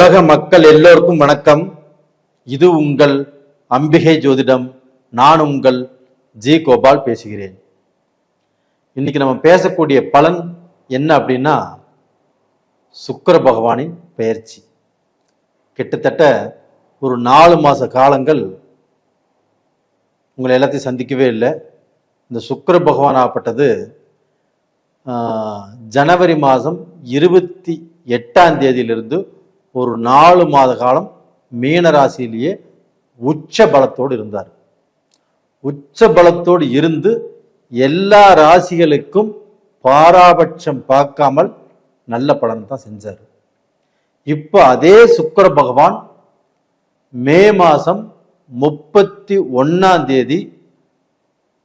உலக மக்கள் எல்லோருக்கும் வணக்கம். இது உங்கள் அம்பிகை ஜோதிடம். நான் உங்கள் ஜி கோபால் பேசுகிறேன். இன்னைக்கு நம்ம பேசக்கூடிய பலன் என்ன அப்படின்னா, சுக்கிர பகவானின் பெயர்ச்சி. கிட்டத்தட்ட ஒரு 4 மாச காலங்கள் உங்களை எல்லாத்தையும் சந்திக்கவே இல்லை. இந்த சுக்கிர பகவான் ஆகப்பட்டது ஜனவரி மாதம் 28ஆம் தேதியிலிருந்து ஒரு 4 மாத காலம் மீன ராசியிலேயே உச்ச பலத்தோடு இருந்தார். உச்ச பலத்தோடு இருந்து எல்லா ராசிகளுக்கும் பாராபட்சம் பார்க்காமல் நல்ல பலன் தான் செஞ்சார். இப்போ அதே சுக்கிர பகவான் மே மாதம் 31ஆம் தேதி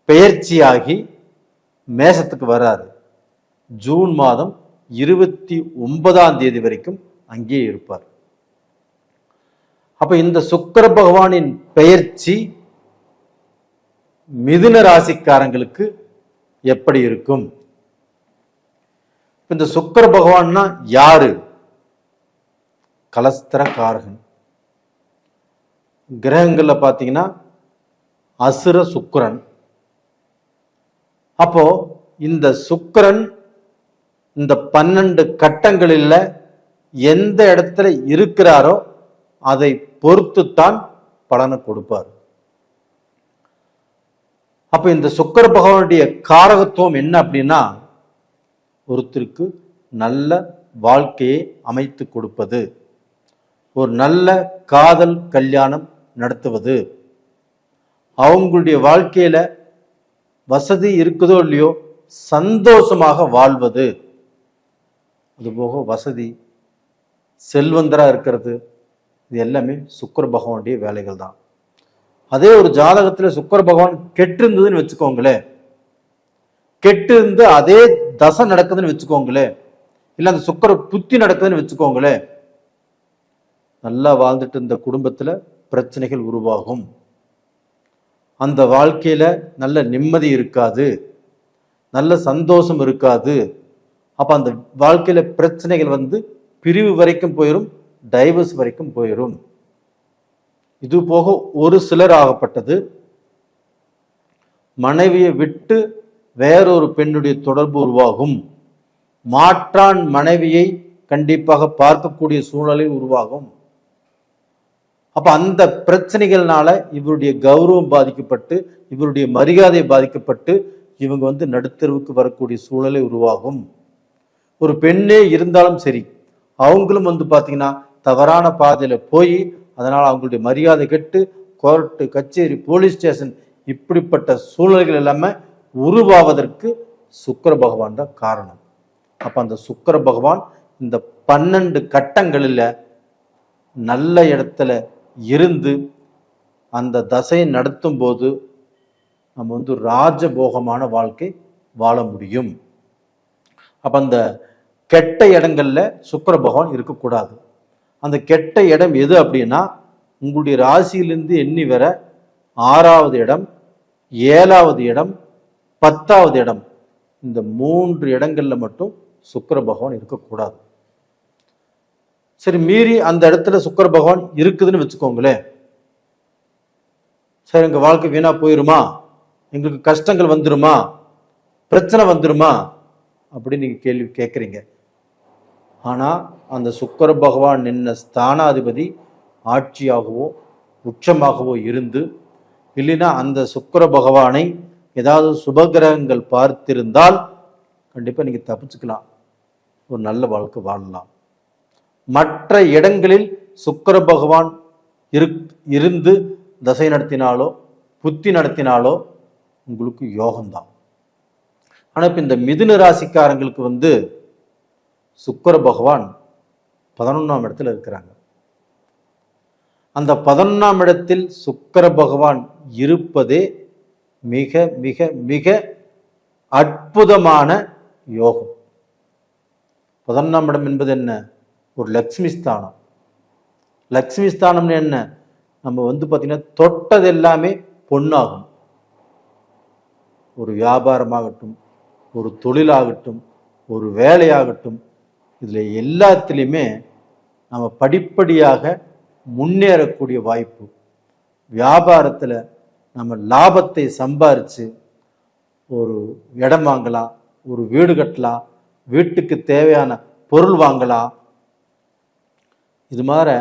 பெயர்ச்சியாகி மேசத்துக்கு வராரு. ஜூன் மாதம் 29ஆம் தேதி வரைக்கும் அங்கே இருப்பார். அப்ப இந்த சுக்கிர பகவானின் பெயர்ச்சி மிதுன ராசிக்காரங்களுக்கு எப்படி இருக்கும்? இந்த சுக்கிர பகவான்னா யாரு? கலஸ்திரகாரகன். கிரகங்கள்ல பாத்தீங்கன்னா அசுர சுக்கிரன். அப்போ இந்த சுக்கிரன் இந்த 12 கட்டங்களில் எந்த இடத்துல இருக்கிறாரோ அதை பொறுத்துத்தான் பலனை கொடுப்பார். அப்ப இந்த சுக்கிர பகவானுடைய காரகத்துவம் என்ன அப்படின்னா, ஒருத்தருக்கு நல்ல வாழ்க்கையை அமைத்து கொடுப்பது, ஒரு நல்ல காதல் கல்யாணம் நடத்துவது, அவங்களுடைய வாழ்க்கையில வசதி இருக்குதோ இல்லையோ சந்தோஷமாக வாழ்வது, அதுபோக வசதி செல்வந்தரா இருக்கிறது, இது எல்லாமே சுக்கிர பகவானுடைய வேலைகள் தான். அதே ஒரு ஜாதகத்துல சுக்கிர பகவான் கெட்டு இருந்ததுன்னு வச்சுக்கோங்களேன், கெட்டு இருந்து அதே தசை நடக்குதுன்னு வச்சுக்கோங்களேன், இல்ல அந்த சுக்கிர புத்தி நடக்குதுன்னு வச்சுக்கோங்களேன், நல்லா வாழ்ந்துட்டு இந்த குடும்பத்துல பிரச்சனைகள் உருவாகும். அந்த வாழ்க்கையில நல்ல நிம்மதி இருக்காது, நல்ல சந்தோஷம் இருக்காது. அப்ப அந்த வாழ்க்கையில பிரச்சனைகள் பிரிவு வரைக்கும் போயிடும், டைவர்ஸ் வரைக்கும் போயிடும். இது போக ஒரு சிலர் ஆகப்பட்டது மனைவியை விட்டு வேறொரு பெண்ணுடைய தொடர்பு உருவாகும், மாற்றான் மனைவியை கண்டிப்பாக பார்க்கக்கூடிய சூழ்நிலை உருவாகும். அப்ப அந்த பிரச்சனைகள்னால இவருடைய கௌரவம் பாதிக்கப்பட்டு, இவருடைய மரியாதை பாதிக்கப்பட்டு இவங்க நடுத்தருவுக்கு வரக்கூடிய சூழலை உருவாகும். ஒரு பெண்ணே இருந்தாலும் சரி, அவங்களும் பாத்தீங்கன்னா தவறான பாதையில போய் அதனால அவங்களுடைய மரியாதை கெட்டு கோர்ட்டு கச்சேரி போலீஸ் ஸ்டேஷன் இப்படிப்பட்ட சூழல்கள் எல்லாமே உருவாவதற்கு சுக்கிர பகவான் தான் காரணம். அப்ப அந்த சுக்கிர பகவான் இந்த 12 கட்டங்களில் நல்ல இடத்துல இருந்து அந்த தசையை நடத்தும் போது நம்ம ராஜபோகமான வாழ்க்கை வாழ முடியும். அப்ப அந்த கெட்ட இடங்கள்ல சுக்கிர பகவான் இருக்கக்கூடாது. அந்த கெட்ட இடம் எது அப்படின்னா, உங்களுடைய ராசியிலிருந்து எண்ணி வர 6வது இடம், 7வது இடம், 10வது இடம், இந்த 3 இடங்கள்ல மட்டும் சுக்கிர பகவான் இருக்கக்கூடாது. சரி, மீறி அந்த இடத்துல சுக்கிர பகவான் இருக்குதுன்னு வச்சுக்கோங்களேன், சரி எங்க வாழ்க்கை வீணா போயிருமா, எங்களுக்கு கஷ்டங்கள் வந்துருமா, பிரச்சனை வந்துருமா அப்படின்னு நீங்க கேள்வி கேட்குறீங்க. ஆனா அந்த சுக்கிர பகவான் நின்ன ஸ்தானாதிபதி ஆட்சியாகவோ உச்சமாகவோ இருந்து, இல்லைன்னா அந்த சுக்கிர பகவானை ஏதாவது சுபகிரகங்கள் பார்த்திருந்தால் கண்டிப்பா நீங்க தப்பிச்சுக்கலாம், ஒரு நல்ல வாழ்க்கை வாழலாம். மற்ற இடங்களில் சுக்கிர பகவான் இருந்து தசை நடத்தினாலோ புத்தி நடத்தினாலோ உங்களுக்கு யோகம்தான். ஆனா இப்ப இந்த மிதுன ராசிக்காரங்களுக்கு சுக்கிர பகவான் 11ஆம் இடத்துல இருக்கிறாங்க. அந்த 11ஆம் இடத்தில் சுக்கிர பகவான் இருப்பதே மிக மிக மிக அற்புதமான யோகம். 11ஆம் இடம் என்பது என்ன? ஒரு லக்ஷ்மி ஸ்தானம். லக்ஷ்மி ஸ்தானம்னு என்ன? நம்ம பார்த்தீங்கன்னா தொட்டது எல்லாமே பொண்ணாகும். ஒரு வியாபாரமாகட்டும், ஒரு தொழிலாகட்டும், ஒரு வேலையாகட்டும், இதில் எல்லாத்துலேயுமே நம்ம படிப்படியாக முன்னேறக்கூடிய வாய்ப்பு. வியாபாரத்தில் நம்ம லாபத்தை சம்பாரித்து ஒரு இடம் வாங்கலாம், ஒரு வீடு கட்டலாம், வீட்டுக்கு தேவையான பொருள் வாங்கலாம். இது மாதிரி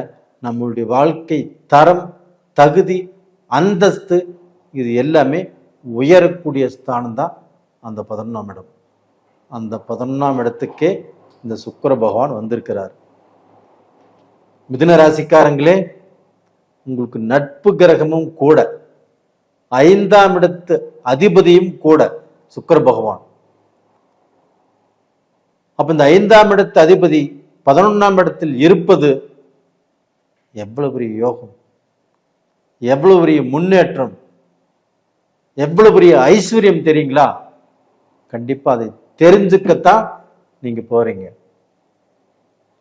நம்மளுடைய வாழ்க்கை தரம், தகுதி, அந்தஸ்து இது எல்லாமே உயரக்கூடிய ஸ்தானம் தான் அந்த 11ஆம் இடம். அந்த 11ஆம் இடத்துக்கே இந்த சுக்கிர பகவான் வந்திருக்கிறார். மிதுன ராசிக்காரங்களே, உங்களுக்கு நட்பு கிரகமும் கூட, 5ஆம் இடத்து அதிபதியும் கூட சுக்கிர பகவான். அப்ப இந்த 5ஆம் இடத்து அதிபதி 11ஆம் இடத்தில் இருப்பது எவ்வளவு பெரிய யோகம், எவ்வளவு பெரிய முன்னேற்றம், எவ்வளவு பெரிய ஐஸ்வர்யம் தெரியுங்களா? கண்டிப்பா அதை தெரிஞ்சுக்கத்தான் நீங்க போறீங்க.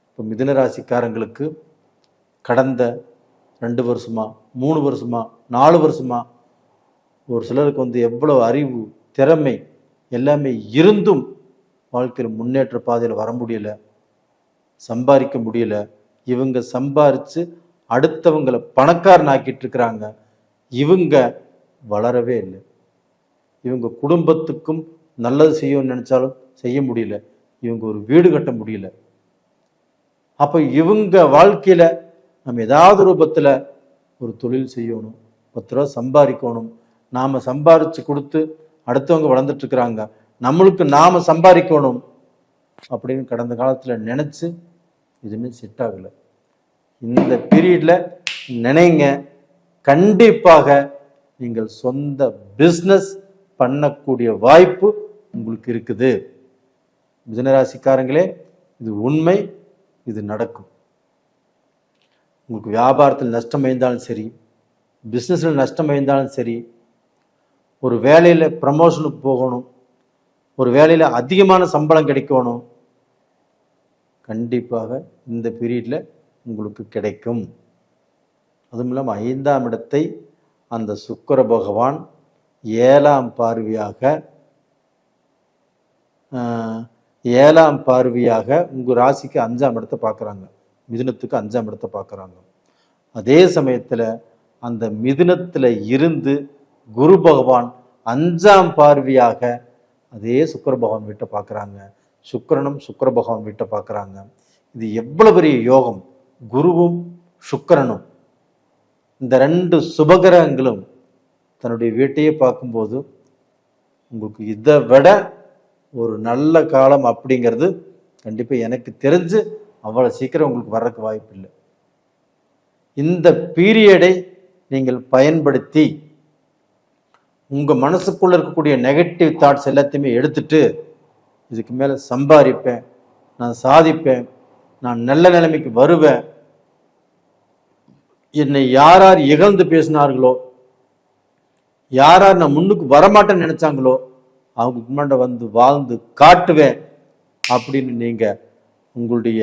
இப்போ மிதுன ராசிக்காரங்களுக்கு கடந்த 2 வருஷமா, 3 வருஷமா, 4 வருஷமா ஒரு சிலருக்கு எவ்வளவு அறிவு, திறமை எல்லாமே இருந்தும் வாழ்க்கையில் முன்னேற்ற பாதையில் வர முடியல, சம்பாதிக்க முடியல. இவங்க சம்பாரிச்சு அடுத்தவங்களை பணக்காரன் ஆக்கிட்டு இருக்கிறாங்க. இவங்க வளரவே இல்லை. இவங்க குடும்பத்துக்கும் நல்லது செய்யணும்னு நினைச்சாலும் செய்ய முடியல. இவங்க ஒரு வீடு கட்ட முடியல. அப்ப இவங்க வாழ்க்கையில நம்ம ஏதாவது ரூபத்துல ஒரு தொழில் செய்யணும், 10 ரூபா சம்பாதிக்கணும், நாம சம்பாரிச்சு கொடுத்து அடுத்தவங்க வளர்ந்துட்டு இருக்கிறாங்க, நம்மளுக்கு நாம சம்பாதிக்கணும் அப்படின்னு கடந்த காலத்துல நினைச்சு எதுவுமே செட் ஆகல. இந்த பீரியட்ல நினைங்க, கண்டிப்பாக நீங்கள் சொந்த பிஸ்னஸ் பண்ணக்கூடிய வாய்ப்பு உங்களுக்கு இருக்குது. மிதுனராசிக்காரங்களே, இது உண்மை, இது நடக்கும். உங்களுக்கு வியாபாரத்தில் நஷ்டம் அடைந்தாலும் சரி, பிஸ்னஸில் நஷ்டம் அடைந்தாலும் சரி, ஒரு வேலையில் ப்ரமோஷனுக்கு போகணும், ஒரு வேலையில் அதிகமான சம்பளம் கிடைக்கணும், கண்டிப்பாக இந்த பீரியட்ல உங்களுக்கு கிடைக்கும். அதுவும் இல்லாமல் 5ஆம் இடத்தை அந்த சுக்கிர பகவான் 7ஆம் பார்வையாக உங்கள் ராசிக்கு 5ஆம் இடத்தை பார்க்குறாங்க, மிதுனத்துக்கு 5ஆம் இடத்தை பார்க்குறாங்க. அதே சமயத்தில் அந்த மிதுனத்தில் இருந்து குரு பகவான் 5ஆம் பார்வையாக அதே சுக்கிர பகவான் வீட்டை பார்க்குறாங்க, சுக்கிரனும் சுக்கிர பகவான் வீட்டை பார்க்குறாங்க. இது எவ்வளவு பெரிய யோகம்! குருவும் சுக்கிரனும், இந்த 2 சுபகிரகங்களும் தன்னுடைய வீட்டையே பார்க்கும்போது உங்களுக்கு இதை விட ஒரு நல்ல காலம் அப்படிங்கிறது கண்டிப்பாக எனக்கு தெரிஞ்சு அவ்வளோ சீக்கிரம் உங்களுக்கு வர்றதுக்கு வாய்ப்பு இல்லை. இந்த பீரியடை நீங்கள் பயன்படுத்தி உங்கள் மனசுக்குள்ள இருக்கக்கூடிய நெகட்டிவ் தாட்ஸ் எல்லாத்தையுமே எடுத்துட்டு, இதுக்கு மேலே சம்பாதிப்பேன், நான் சாதிப்பேன், நான் நல்ல நிலைமைக்கு வருவேன், என்னை யார் யார் இகழ்ந்து பேசினார்களோ, யார் யார் நான் முன்னுக்கு வரமாட்டேன்னு நினைச்சாங்களோ அவங்க முன்னாடி வாழ்ந்து காட்டுவேன் அப்படின்னு நீங்க உங்களுடைய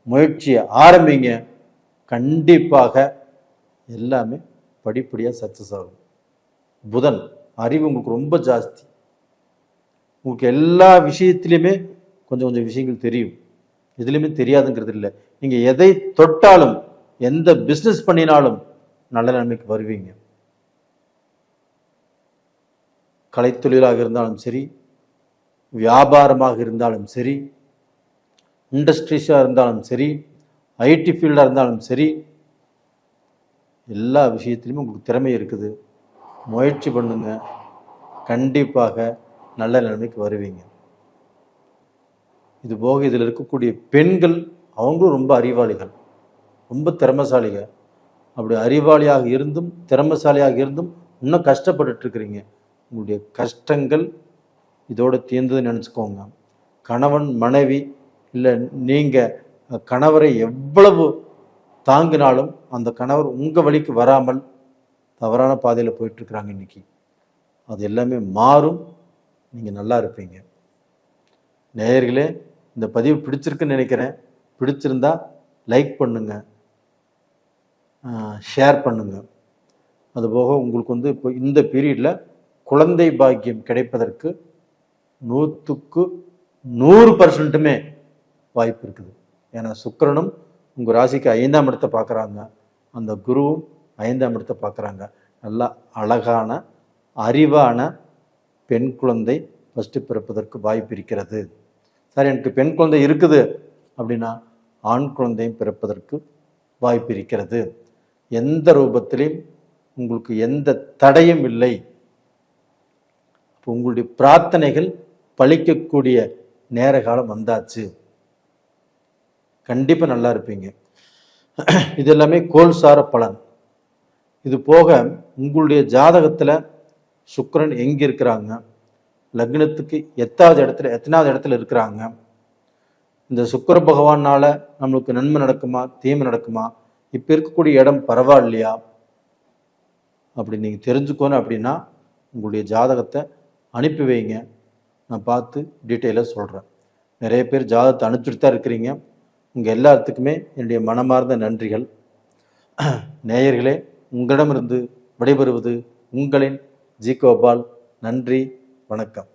முயற்சியை ஆரம்பிங்க. கண்டிப்பாக எல்லாமே படிப்படியாக சக்சஸ் ஆகும். புதன் அறிவு உங்களுக்கு ரொம்ப ஜாஸ்தி. உங்களுக்கு எல்லா விஷயத்திலையுமே கொஞ்சம் கொஞ்சம் விஷயங்கள் தெரியும், எதுலையுமே தெரியாதுங்கிறது இல்லை. நீங்க எதை தொட்டாலும், எந்த பிஸ்னஸ் பண்ணினாலும் நல்ல நிலைமைக்கு வருவீங்க. கலைத்தொழிலாக இருந்தாலும் சரி, வியாபாரமாக இருந்தாலும் சரி, இண்டஸ்ட்ரீஸாக இருந்தாலும் சரி, ஐடி ஃபீல்டாக இருந்தாலும் சரி, எல்லா விஷயத்திலுமே உங்களுக்கு திறமை இருக்குது. முயற்சி பண்ணுங்க, கண்டிப்பாக நல்ல நிலைமைக்கு வருவீங்க. இது போக இதில் இருக்கக்கூடிய பெண்கள் அவங்களும் ரொம்ப அறிவாளிகள், ரொம்ப திறமைசாலிகள். அப்படி அறிவாளியாக இருந்தும் திறமைசாலியாக இருந்தும் இன்னும் கஷ்டப்பட்டு இருக்கிறீங்க. உங்களுடைய கஷ்டங்கள் இதோட தீர்ந்ததுன்னு நினச்சிக்கோங்க. கணவன் மனைவி இல்லை நீங்கள் கணவரை எவ்வளவு தாங்கினாலும் அந்த கணவர் உங்கள் வழிக்கு வராமல் தவறான பாதையில் போயிட்டுருக்குறாங்க இன்னைக்கு. அது எல்லாமே மாறும், நீங்கள் நல்லா இருப்பீங்க. நேயர்களே, இந்த பதிவு பிடிச்சிருக்குன்னு நினைக்கிறேன். பிடிச்சிருந்தா லைக் பண்ணுங்க, ஷேர் பண்ணுங்க. அதுபோக உங்களுக்கு இப்போ இந்த பீரியடில் குழந்தை பாக்கியம் கிடைப்பதற்கு 100% வாய்ப்பு இருக்குது. ஏன்னா சுக்கிரனும் உங்கள் ராசிக்கு 5ஆம் இடத்தை பார்க்குறாங்க. அந்த குருவும் 5ஆம் இடத்தை பார்க்குறாங்க. நல்லா அழகான அறிவான பெண் குழந்தை ஃபஸ்ட்டு பிறப்பதற்கு வாய்ப்பு இருக்கிறது. சார் எனக்கு பெண் குழந்தை இருக்குது அப்படின்னா ஆண் குழந்தையும் பிறப்பதற்கு வாய்ப்பு இருக்கிறது. எந்த ரூபத்திலையும் உங்களுக்கு எந்த தடையும் இல்லை. உங்களுடைய பிரார்த்தனைகள் பலிக்கக்கூடிய நேர காலம் வந்தாச்சு. கண்டிப்பா நல்லா இருப்பீங்க. இது எல்லாமே கோல் சார பலன். இது போக உங்களுடைய ஜாதகத்துல சுக்கிரன் எங்க இருக்கிறாங்க, லக்னத்துக்கு எத்தனாவது இடத்துல இருக்கிறாங்க, இந்த சுக்கிர பகவானால நம்மளுக்கு நன்மை நடக்குமா தீமை நடக்குமா, இப்ப இருக்கக்கூடிய இடம் பரவாயில்லையா அப்படி நீங்க தெரிஞ்சுக்கணும். அப்படின்னா உங்களுடைய ஜாதகத்தை அனுப்பி வைங்க, நான் பார்த்து டீட்டெயிலாக சொல்கிறேன். நிறைய பேர் ஜாதகத்தை அனுப்பிச்சுட்டு தான் இருக்கிறீங்க. உங்கள் எல்லாத்துக்குமே என்னுடைய மனமார்ந்த நன்றிகள். நேயர்களே, உங்களிடமிருந்து விடைபெறுவது உங்களின் ஜி கோபால். நன்றி, வணக்கம்.